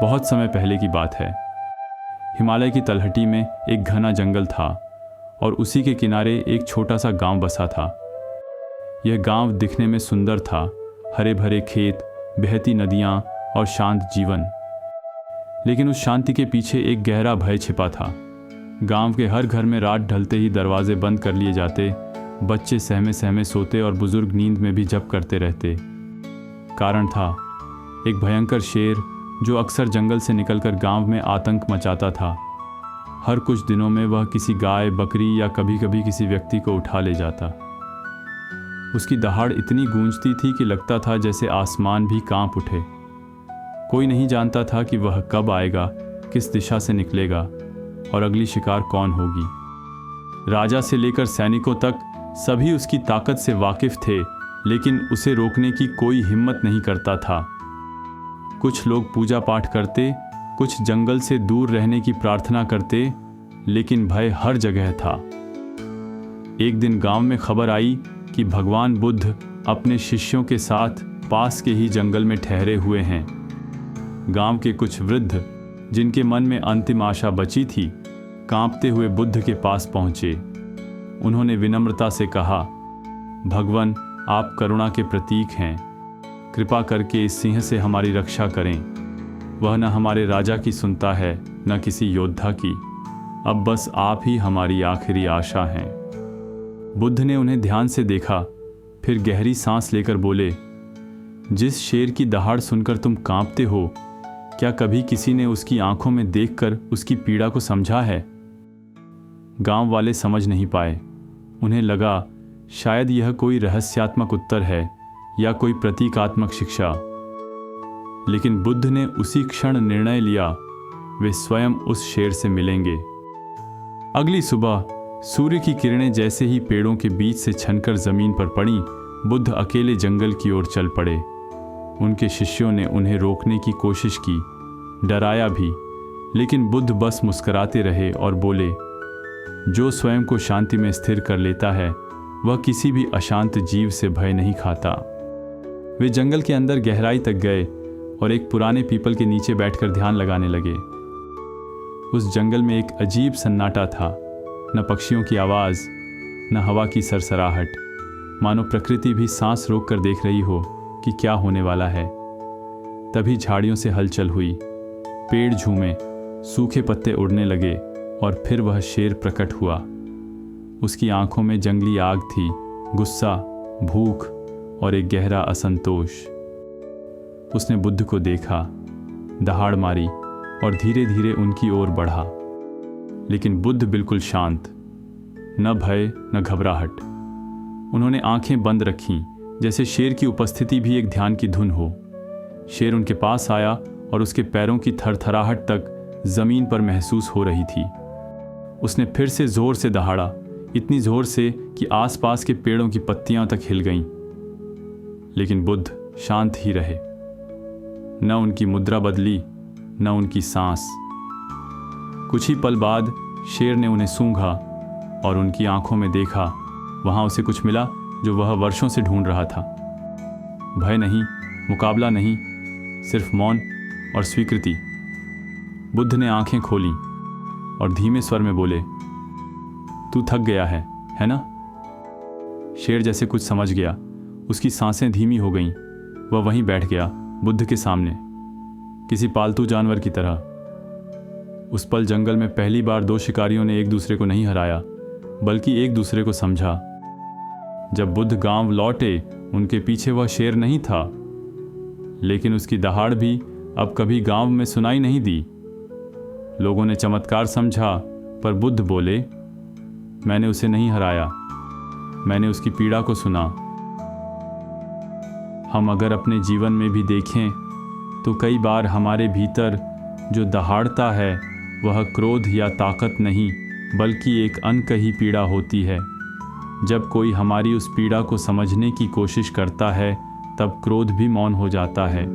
बहुत समय पहले की बात है। हिमालय की तलहटी में एक घना जंगल था और उसी के किनारे एक छोटा सा गांव बसा था। यह गांव दिखने में सुंदर था, हरे भरे खेत, बहती नदियां और शांत जीवन। लेकिन उस शांति के पीछे एक गहरा भय छिपा था। गांव के हर घर में रात ढलते ही दरवाजे बंद कर लिए जाते, बच्चे सहमे सहमे सोते और बुजुर्ग नींद में भी जप करते रहते। कारण था एक भयंकर शेर जो अक्सर जंगल से निकलकर गांव में आतंक मचाता था। हर कुछ दिनों में वह किसी गाय, बकरी या कभी कभी किसी व्यक्ति को उठा ले जाता। उसकी दहाड़ इतनी गूंजती थी कि लगता था जैसे आसमान भी कांप उठे। कोई नहीं जानता था कि वह कब आएगा, किस दिशा से निकलेगा और अगली शिकार कौन होगी। राजा से लेकर सैनिकों तक सभी उसकी ताकत से वाकिफ थे, लेकिन उसे रोकने की कोई हिम्मत नहीं करता था। कुछ लोग पूजा पाठ करते, कुछ जंगल से दूर रहने की प्रार्थना करते, लेकिन भय हर जगह था। एक दिन गांव में खबर आई कि भगवान बुद्ध अपने शिष्यों के साथ पास के ही जंगल में ठहरे हुए हैं। गांव के कुछ वृद्ध, जिनके मन में अंतिम आशा बची थी, कांपते हुए बुद्ध के पास पहुंचे। उन्होंने विनम्रता से कहा, भगवान, आप करुणा के प्रतीक हैं, कृपा करके इस सिंह से हमारी रक्षा करें। वह न हमारे राजा की सुनता है, न किसी योद्धा की। अब बस आप ही हमारी आखिरी आशा हैं। बुद्ध ने उन्हें ध्यान से देखा, फिर गहरी सांस लेकर बोले, जिस शेर की दहाड़ सुनकर तुम कांपते हो, क्या कभी किसी ने उसकी आंखों में देखकर उसकी पीड़ा को समझा है? गांव वाले समझ नहीं पाए। उन्हें लगा शायद यह कोई रहस्यात्मक उत्तर है या कोई प्रतीकात्मक शिक्षा। लेकिन बुद्ध ने उसी क्षण निर्णय लिया, वे स्वयं उस शेर से मिलेंगे। अगली सुबह सूर्य की किरणें जैसे ही पेड़ों के बीच से छनकर जमीन पर पड़ी, बुद्ध अकेले जंगल की ओर चल पड़े। उनके शिष्यों ने उन्हें रोकने की कोशिश की, डराया भी, लेकिन बुद्ध बस मुस्कुराते रहे और बोले, जो स्वयं को शांति में स्थिर कर लेता है, वह किसी भी अशांत जीव से भय नहीं खाता। वे जंगल के अंदर गहराई तक गए और एक पुराने पीपल के नीचे बैठकर ध्यान लगाने लगे। उस जंगल में एक अजीब सन्नाटा था, न पक्षियों की आवाज़, न हवा की सरसराहट, मानो प्रकृति भी सांस रोक कर देख रही हो कि क्या होने वाला है। तभी झाड़ियों से हलचल हुई, पेड़ झूमे, सूखे पत्ते उड़ने लगे और फिर वह शेर प्रकट हुआ। उसकी आंखों में जंगली आग थी, गुस्सा, भूख और एक गहरा असंतोष। उसने बुद्ध को देखा, दहाड़ मारी और धीरे धीरे उनकी ओर बढ़ा। लेकिन बुद्ध बिल्कुल शांत, न भय न घबराहट। उन्होंने आंखें बंद रखीं, जैसे शेर की उपस्थिति भी एक ध्यान की धुन हो। शेर उनके पास आया और उसके पैरों की थरथराहट तक जमीन पर महसूस हो रही थी। उसने फिर से जोर से दहाड़ा, इतनी जोर से कि आसपास के पेड़ों की पत्तियां तक हिल गईं। लेकिन बुद्ध शांत ही रहे। न उनकी मुद्रा बदली, न उनकी सांस। कुछ ही पल बाद शेर ने उन्हें सूंघा और उनकी आंखों में देखा। वहां उसे कुछ मिला जो वह वर्षों से ढूंढ रहा था। भय नहीं, मुकाबला नहीं, सिर्फ मौन और स्वीकृति। बुद्ध ने आंखें खोलीं और धीमे स्वर में बोले, तू थक गया है ना? शेर जैसे कुछ समझ गया, उसकी सांसें धीमी हो गईं। वह वहीं बैठ गया, बुद्ध के सामने, किसी पालतू जानवर की तरह। उस पल जंगल में पहली बार दो शिकारियों ने एक दूसरे को नहीं हराया, बल्कि एक दूसरे को समझा। जब बुद्ध गांव लौटे, उनके पीछे वह शेर नहीं था, लेकिन उसकी दहाड़ भी अब कभी गांव में सुनाई नहीं दी। लोगों ने चमत्कार समझा, पर बुद्ध बोले, मैंने उसे नहीं हराया, मैंने उसकी पीड़ा को सुना। हम अगर अपने जीवन में भी देखें तो कई बार हमारे भीतर जो दहाड़ता है वह क्रोध या ताकत नहीं, बल्कि एक अनकही पीड़ा होती है। जब कोई हमारी उस पीड़ा को समझने की कोशिश करता है, तब क्रोध भी मौन हो जाता है।